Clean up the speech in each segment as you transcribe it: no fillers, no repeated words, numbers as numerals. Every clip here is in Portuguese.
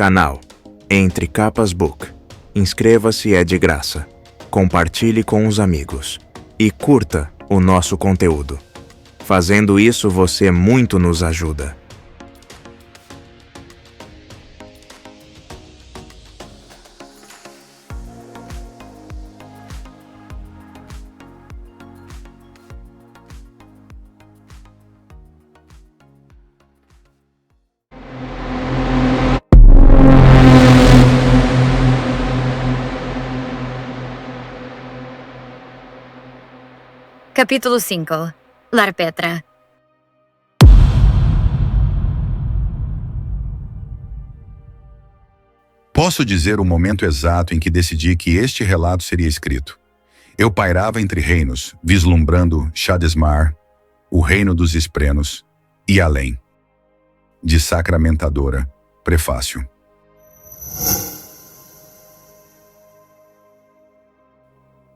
Canal Entre Capas Book. Inscreva-se, é de graça. Compartilhe com os amigos. E curta o nosso conteúdo. Fazendo isso, você muito nos ajuda. Capítulo 5. Larpetra. Posso dizer o momento exato em que decidi que este relato seria escrito. Eu pairava entre reinos, vislumbrando Shadesmar, o reino dos Esprenos, e além. De Sacramentadora, prefácio.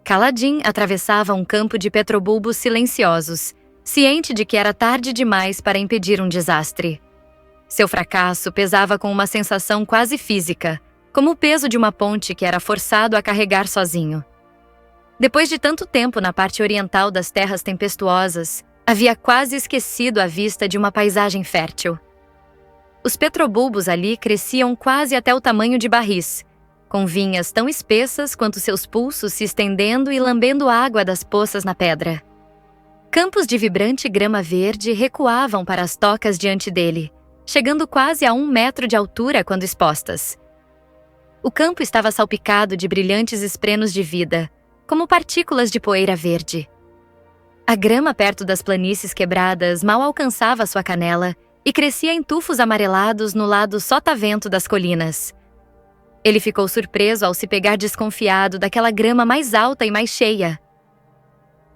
Kaladin atravessava um campo de petrobulbos silenciosos, ciente de que era tarde demais para impedir um desastre. Seu fracasso pesava com uma sensação quase física, como o peso de uma ponte que era forçado a carregar sozinho. Depois de tanto tempo na parte oriental das terras tempestuosas, havia quase esquecido a vista de uma paisagem fértil. Os petrobulbos ali cresciam quase até o tamanho de barris, com vinhas tão espessas quanto seus pulsos se estendendo e lambendo água das poças na pedra. Campos de vibrante grama verde recuavam para as tocas diante dele, chegando quase a 1 metro de altura quando expostas. O campo estava salpicado de brilhantes esprenos de vida, como partículas de poeira verde. A grama perto das planícies quebradas mal alcançava sua canela e crescia em tufos amarelados no lado sotavento das colinas. Ele ficou surpreso ao se pegar desconfiado daquela grama mais alta e mais cheia.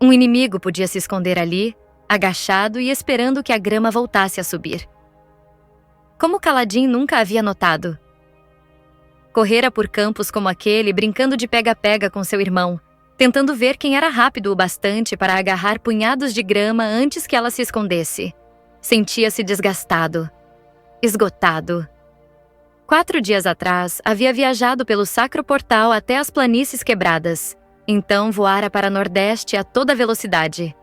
Um inimigo podia se esconder ali, agachado e esperando que a grama voltasse a subir. Como Kaladin nunca havia notado. Correra por campos como aquele, brincando de pega-pega com seu irmão, tentando ver quem era rápido o bastante para agarrar punhados de grama antes que ela se escondesse. Sentia-se desgastado, esgotado. 4 dias atrás, havia viajado pelo Sacro Portal até as planícies quebradas. Então voara para Nordeste a toda velocidade.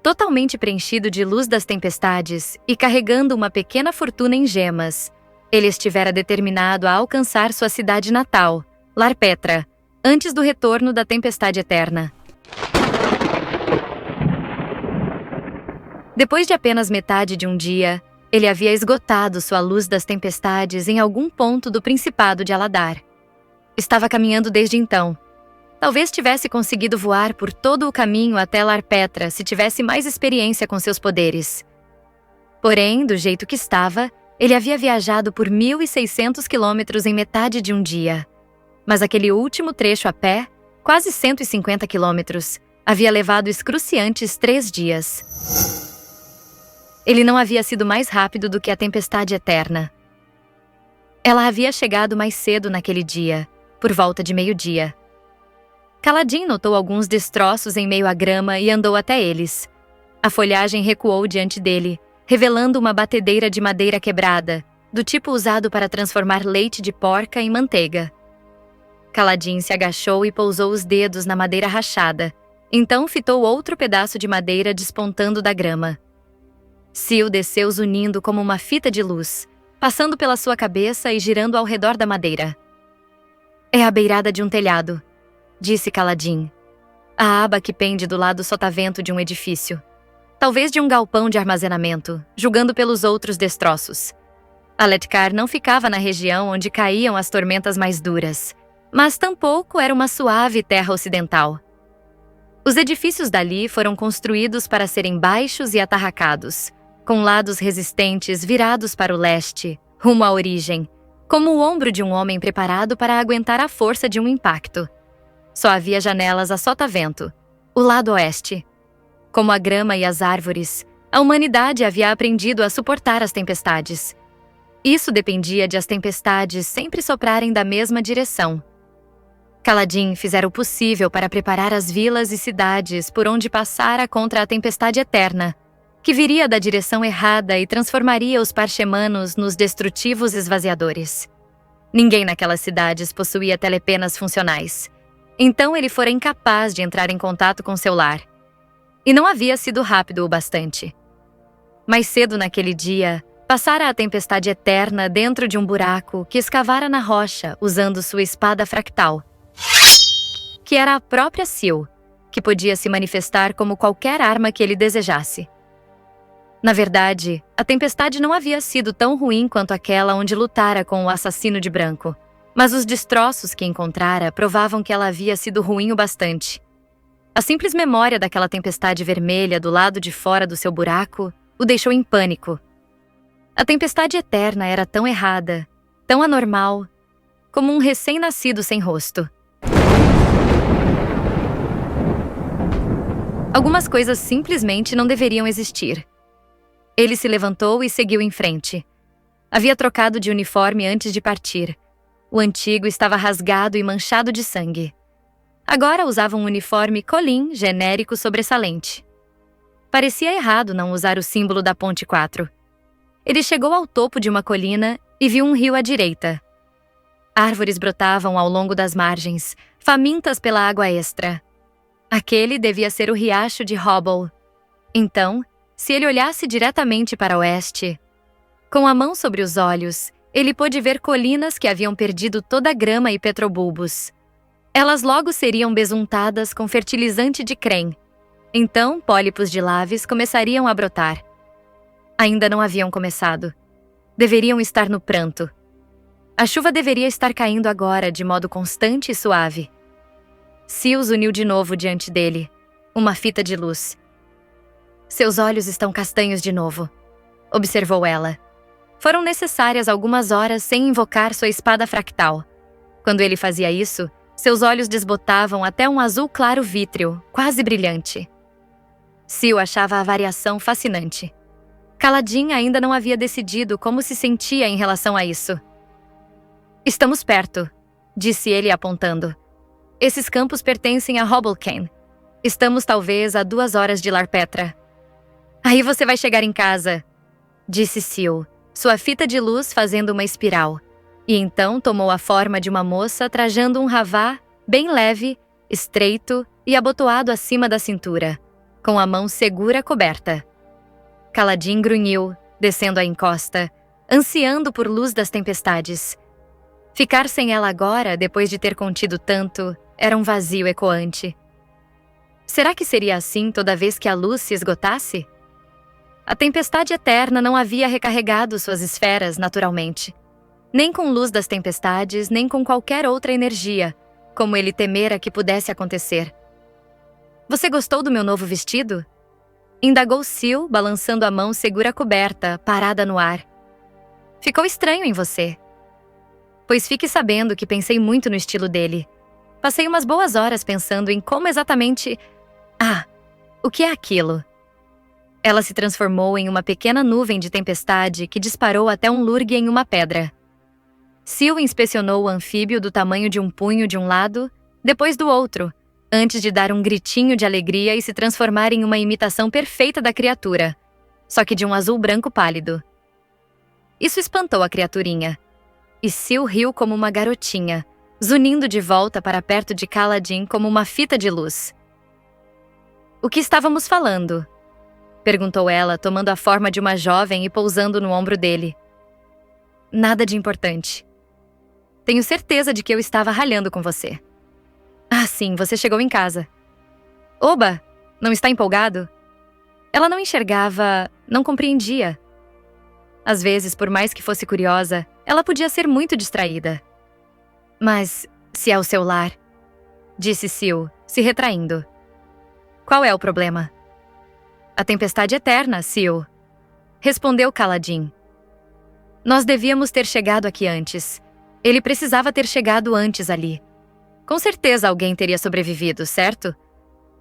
Totalmente preenchido de luz das tempestades e carregando uma pequena fortuna em gemas, ele estivera determinado a alcançar sua cidade natal, Larpetra, antes do retorno da tempestade eterna. Depois de apenas metade de um dia, ele havia esgotado sua luz das tempestades em algum ponto do Principado de Aladar. Estava caminhando desde então. Talvez tivesse conseguido voar por todo o caminho até Larpetra se tivesse mais experiência com seus poderes. Porém, do jeito que estava, ele havia viajado por 1.600 quilômetros em metade de um dia. Mas aquele último trecho a pé, quase 150 quilômetros, havia levado excruciantes 3 dias. Ele não havia sido mais rápido do que a tempestade eterna. Ela havia chegado mais cedo naquele dia, por volta de meio-dia. Kaladin notou alguns destroços em meio à grama e andou até eles. A folhagem recuou diante dele, revelando uma batedeira de madeira quebrada, do tipo usado para transformar leite de porca em manteiga. Kaladin se agachou e pousou os dedos na madeira rachada, então fitou outro pedaço de madeira despontando da grama. Sil desceu zunindo como uma fita de luz, passando pela sua cabeça e girando ao redor da madeira. É a beirada de um telhado, disse Kaladin. A aba que pende do lado sotavento de um edifício. Talvez de um galpão de armazenamento, julgando pelos outros destroços. Aletkar não ficava na região onde caíam as tormentas mais duras, mas tampouco era uma suave terra ocidental. Os edifícios dali foram construídos para serem baixos e atarracados, com lados resistentes virados para o leste, rumo à origem, como o ombro de um homem preparado para aguentar a força de um impacto. Só havia janelas a sotavento, o lado oeste. Como a grama e as árvores, a humanidade havia aprendido a suportar as tempestades. Isso dependia de as tempestades sempre soprarem da mesma direção. Kaladin fizera o possível para preparar as vilas e cidades por onde passara contra a tempestade eterna, que viria da direção errada e transformaria os parchemanos nos destrutivos esvaziadores. Ninguém naquelas cidades possuía telepenas funcionais. Então ele fora incapaz de entrar em contato com seu lar. E não havia sido rápido o bastante. Mais cedo naquele dia, passara a tempestade eterna dentro de um buraco que escavara na rocha usando sua espada fractal, que era a própria Sil, que podia se manifestar como qualquer arma que ele desejasse. Na verdade, a tempestade não havia sido tão ruim quanto aquela onde lutara com o assassino de branco, mas os destroços que encontrara provavam que ela havia sido ruim o bastante. A simples memória daquela tempestade vermelha do lado de fora do seu buraco o deixou em pânico. A tempestade eterna era tão errada, tão anormal, como um recém-nascido sem rosto. Algumas coisas simplesmente não deveriam existir. Ele se levantou e seguiu em frente. Havia trocado de uniforme antes de partir. O antigo estava rasgado e manchado de sangue. Agora usava um uniforme colin genérico sobressalente. Parecia errado não usar o símbolo da Ponte 4. Ele chegou ao topo de uma colina e viu um rio à direita. Árvores brotavam ao longo das margens, famintas pela água extra. Aquele devia ser o riacho de Hobble. Então, se ele olhasse diretamente para o oeste, com a mão sobre os olhos, ele pôde ver colinas que haviam perdido toda a grama e petrobulbos. Elas logo seriam besuntadas com fertilizante de crém. Então, pólipos de laves começariam a brotar. Ainda não haviam começado. Deveriam estar no pranto. A chuva deveria estar caindo agora de modo constante e suave. Sils uniu de novo diante dele, uma fita de luz. Seus olhos estão castanhos de novo, observou ela. Foram necessárias algumas horas sem invocar sua espada fractal. Quando ele fazia isso, seus olhos desbotavam até um azul claro vítreo, quase brilhante. Sil achava a variação fascinante. Kaladin ainda não havia decidido como se sentia em relação a isso. Estamos perto, disse ele apontando. Esses campos pertencem a Hobblecane. Estamos talvez a 2 horas de Larpetra. Aí você vai chegar em casa, disse Sil, sua fita de luz fazendo uma espiral, e então tomou a forma de uma moça trajando um ravá bem leve, estreito e abotoado acima da cintura, com a mão segura coberta. Kaladin grunhiu, descendo a encosta, ansiando por luz das tempestades. Ficar sem ela agora, depois de ter contido tanto, era um vazio ecoante. Será que seria assim toda vez que a luz se esgotasse? A tempestade eterna não havia recarregado suas esferas naturalmente. Nem com luz das tempestades, nem com qualquer outra energia, como ele temera que pudesse acontecer. Você gostou do meu novo vestido? Indagou Sil, balançando a mão segura coberta, parada no ar. Ficou estranho em você. Pois fique sabendo que pensei muito no estilo dele. Passei umas boas horas pensando em como exatamente... o que é aquilo? Ela se transformou em uma pequena nuvem de tempestade que disparou até um lurgue em uma pedra. Sil inspecionou o anfíbio do tamanho de um punho de um lado, depois do outro, antes de dar um gritinho de alegria e se transformar em uma imitação perfeita da criatura, só que de um azul branco pálido. Isso espantou a criaturinha, e Sil riu como uma garotinha, zunindo de volta para perto de Kaladin como uma fita de luz. O que estávamos falando? Perguntou ela, tomando a forma de uma jovem e pousando no ombro dele. Nada de importante. Tenho certeza de que eu estava ralhando com você. Sim, você chegou em casa. Oba, não está empolgado? Ela não enxergava, não compreendia. Às vezes, por mais que fosse curiosa, ela podia ser muito distraída. Mas, se é o seu lar, disse Sil, se retraindo. Qual é o problema? A tempestade eterna, Sil, respondeu Kaladin. Nós devíamos ter chegado aqui antes. Ele precisava ter chegado antes ali. Com certeza alguém teria sobrevivido, certo?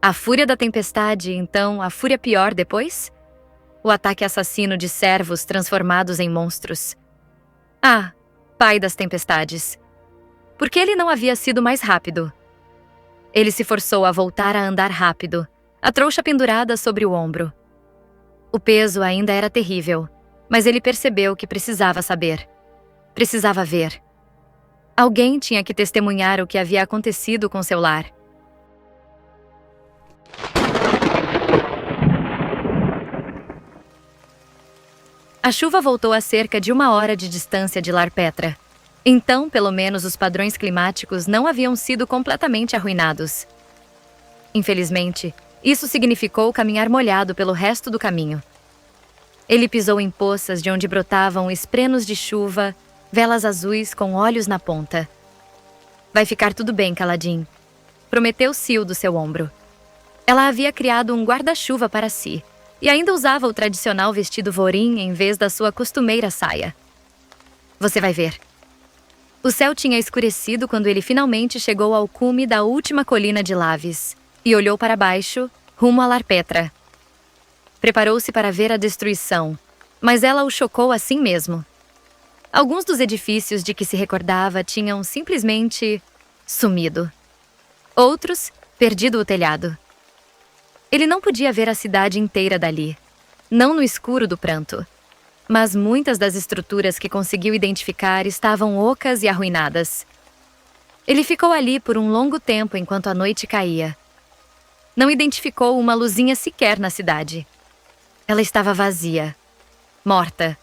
A fúria da tempestade, então a fúria pior depois? O ataque assassino de servos transformados em monstros. Pai das tempestades. Por que ele não havia sido mais rápido? Ele se forçou a voltar a andar rápido, a trouxa pendurada sobre o ombro. O peso ainda era terrível, mas ele percebeu que precisava saber. Precisava ver. Alguém tinha que testemunhar o que havia acontecido com seu lar. A chuva voltou a cerca de 1 hora de distância de Lar Petra. Então, pelo menos os padrões climáticos não haviam sido completamente arruinados. Infelizmente, isso significou caminhar molhado pelo resto do caminho. Ele pisou em poças de onde brotavam esprenos de chuva, velas azuis com olhos na ponta. Vai ficar tudo bem, Kaladin, prometeu Sil do seu ombro. Ela havia criado um guarda-chuva para si, e ainda usava o tradicional vestido vorim em vez da sua costumeira saia. Você vai ver. O céu tinha escurecido quando ele finalmente chegou ao cume da última colina de Lavis e olhou para baixo, rumo a Lar Petra. Preparou-se para ver a destruição, mas ela o chocou assim mesmo. Alguns dos edifícios de que se recordava tinham simplesmente sumido. Outros, perdido o telhado. Ele não podia ver a cidade inteira dali, não no escuro do pranto. Mas muitas das estruturas que conseguiu identificar estavam ocas e arruinadas. Ele ficou ali por um longo tempo enquanto a noite caía. Não identificou uma luzinha sequer na cidade. Ela estava vazia, morta.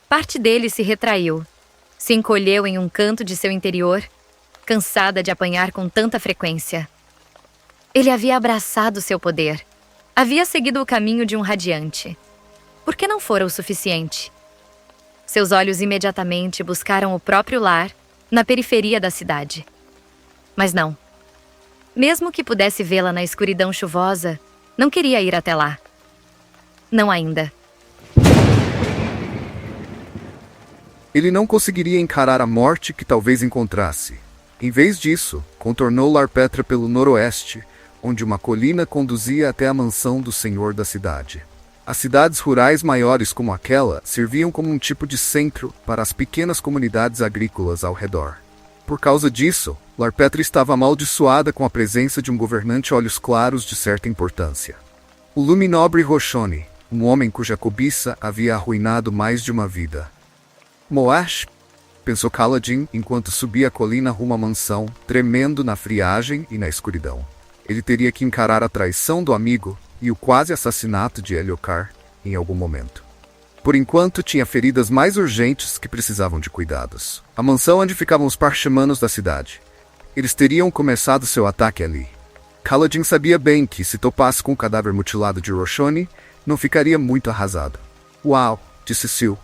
Parte dele se retraiu, se encolheu em um canto de seu interior, cansada de apanhar com tanta frequência. Ele havia abraçado seu poder. Havia seguido o caminho de um radiante. Por que não fora o suficiente? Seus olhos imediatamente buscaram o próprio lar, na periferia da cidade. Mas não. Mesmo que pudesse vê-la na escuridão chuvosa, não queria ir até lá. Não ainda. Ele não conseguiria encarar a morte que talvez encontrasse. Em vez disso, contornou Lar Petra pelo noroeste, onde uma colina conduzia até a mansão do senhor da cidade. As cidades rurais maiores como aquela serviam como um tipo de centro para as pequenas comunidades agrícolas ao redor. Por causa disso, Lar Petra estava amaldiçoada com a presença de um governante olhos claros de certa importância. O Luminobre Roshoni, um homem cuja cobiça havia arruinado mais de uma vida. Moash, pensou Kaladin enquanto subia a colina rumo à mansão, tremendo na friagem e na escuridão. Ele teria que encarar a traição do amigo e o quase assassinato de Eliocar em algum momento. Por enquanto, tinha feridas mais urgentes que precisavam de cuidados. A mansão onde ficavam os parchamanos da cidade. Eles teriam começado seu ataque ali. Kaladin sabia bem que, se topasse com o cadáver mutilado de Roshoni, não ficaria muito arrasado. Uau, disse Sil.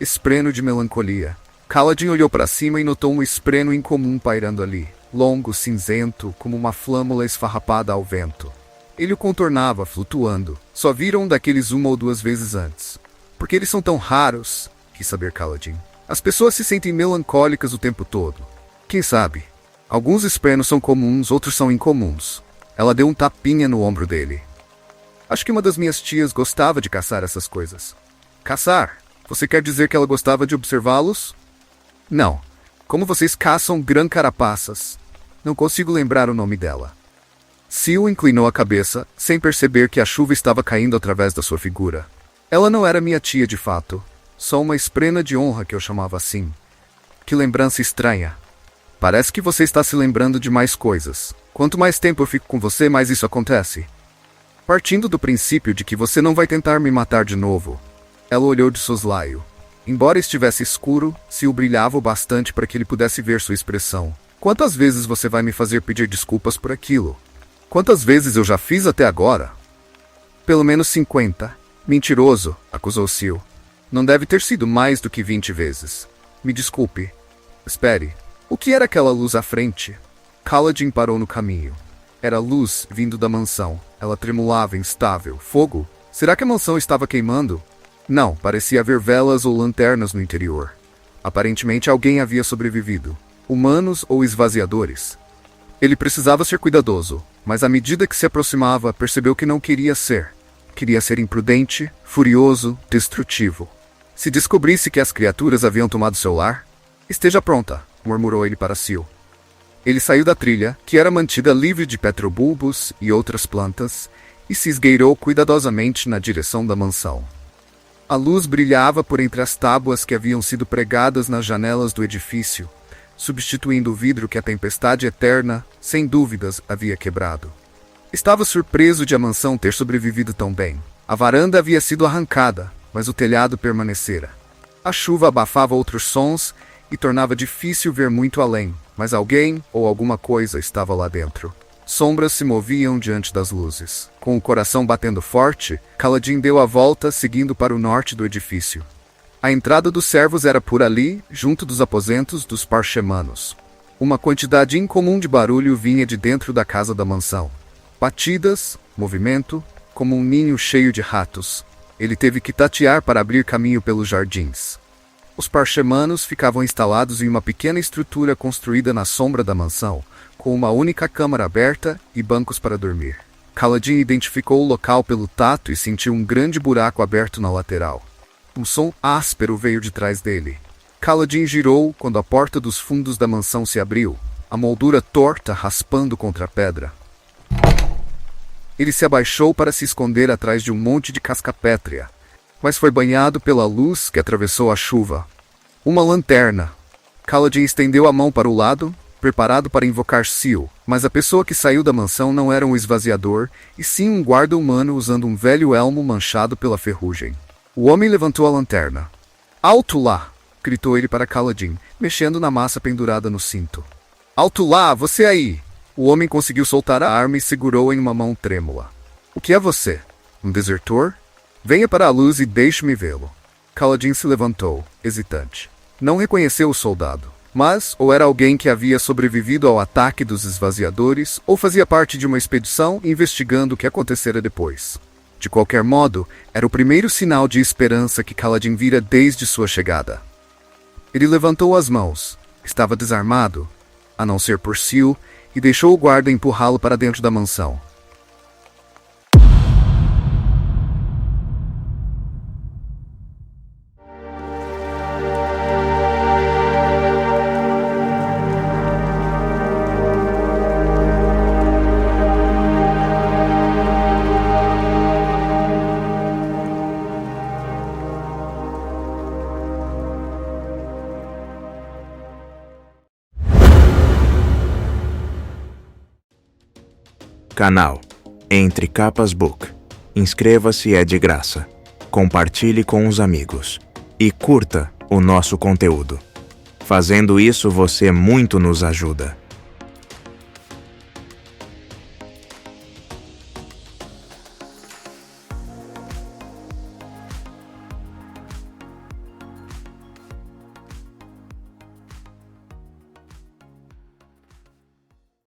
Espreno de melancolia. Kaladin olhou para cima e notou um espreno incomum pairando ali, longo, cinzento, como uma flâmula esfarrapada ao vento. Ele o contornava, flutuando. Só viram um daqueles 1 ou 2 vezes antes. Por que eles são tão raros? Quis saber Kaladin. As pessoas se sentem melancólicas o tempo todo. Quem sabe? Alguns esprenos são comuns, outros são incomuns. Ela deu um tapinha no ombro dele. Acho que uma das minhas tias gostava de caçar essas coisas. Caçar? Você quer dizer que ela gostava de observá-los? Não. Como vocês caçam grã-carapaças? Não consigo lembrar o nome dela. Sil inclinou a cabeça, sem perceber que a chuva estava caindo através da sua figura. Ela não era minha tia de fato. Só uma esprena de honra que eu chamava assim. Que lembrança estranha. Parece que você está se lembrando de mais coisas. Quanto mais tempo eu fico com você, mais isso acontece. Partindo do princípio de que você não vai tentar me matar de novo. Ela olhou de soslaio. Embora estivesse escuro, Sil brilhava o bastante para que ele pudesse ver sua expressão. Quantas vezes você vai me fazer pedir desculpas por aquilo? Quantas vezes eu já fiz até agora? Pelo menos 50. Mentiroso, acusou Sil. Não deve ter sido mais do que 20 vezes. Me desculpe. Espere. O que era aquela luz à frente? Kaladin parou no caminho. Era luz vindo da mansão. Ela tremulava, instável. Fogo? Será que a mansão estava queimando? Não, parecia haver velas ou lanternas no interior. Aparentemente alguém havia sobrevivido. Humanos ou esvaziadores. Ele precisava ser cuidadoso, mas à medida que se aproximava, percebeu que não queria ser. Queria ser imprudente, furioso, destrutivo. Se descobrisse que as criaturas haviam tomado seu lar, esteja pronta, murmurou ele para Sil. Ele saiu da trilha, que era mantida livre de petrobulbos e outras plantas, e se esgueirou cuidadosamente na direção da mansão. A luz brilhava por entre as tábuas que haviam sido pregadas nas janelas do edifício, substituindo o vidro que a tempestade eterna, sem dúvidas, havia quebrado. Estava surpreso de a mansão ter sobrevivido tão bem. A varanda havia sido arrancada, mas o telhado permanecera. A chuva abafava outros sons e tornava difícil ver muito além, mas alguém ou alguma coisa estava lá dentro. Sombras se moviam diante das luzes. Com o coração batendo forte, Kaladin deu a volta, seguindo para o norte do edifício. A entrada dos servos era por ali, junto dos aposentos dos parchemanos. Uma quantidade incomum de barulho vinha de dentro da casa da mansão. Batidas, movimento, como um ninho cheio de ratos. Ele teve que tatear para abrir caminho pelos jardins. Os parchemanos ficavam instalados em uma pequena estrutura construída na sombra da mansão, com uma única câmara aberta e bancos para dormir. Kaladin identificou o local pelo tato e sentiu um grande buraco aberto na lateral. Um som áspero veio de trás dele. Kaladin girou quando a porta dos fundos da mansão se abriu, a moldura torta raspando contra a pedra. Ele se abaixou para se esconder atrás de um monte de casca pétrea, mas foi banhado pela luz que atravessou a chuva. Uma lanterna. Kaladin estendeu a mão para o lado, preparado para invocar Seal, mas a pessoa que saiu da mansão não era um esvaziador, e sim um guarda humano usando um velho elmo manchado pela ferrugem. O homem levantou a lanterna. "Alto lá!" gritou ele para Kaladin, mexendo na massa pendurada no cinto. "Alto lá, você aí!" O homem conseguiu soltar a arma e segurou-a em uma mão trêmula. "O que é você? Um desertor? Venha para a luz e deixe-me vê-lo." Kaladin se levantou, hesitante. Não reconheceu o soldado, mas ou era alguém que havia sobrevivido ao ataque dos esvaziadores, ou fazia parte de uma expedição investigando o que acontecera depois. De qualquer modo, era o primeiro sinal de esperança que Kaladin vira desde sua chegada. Ele levantou as mãos. Estava desarmado, a não ser por Seal, e deixou o guarda empurrá-lo para dentro da mansão. Canal Entre Capas Book. Inscreva-se, é de graça. Compartilhe com os amigos. E curta o nosso conteúdo. Fazendo isso, você muito nos ajuda.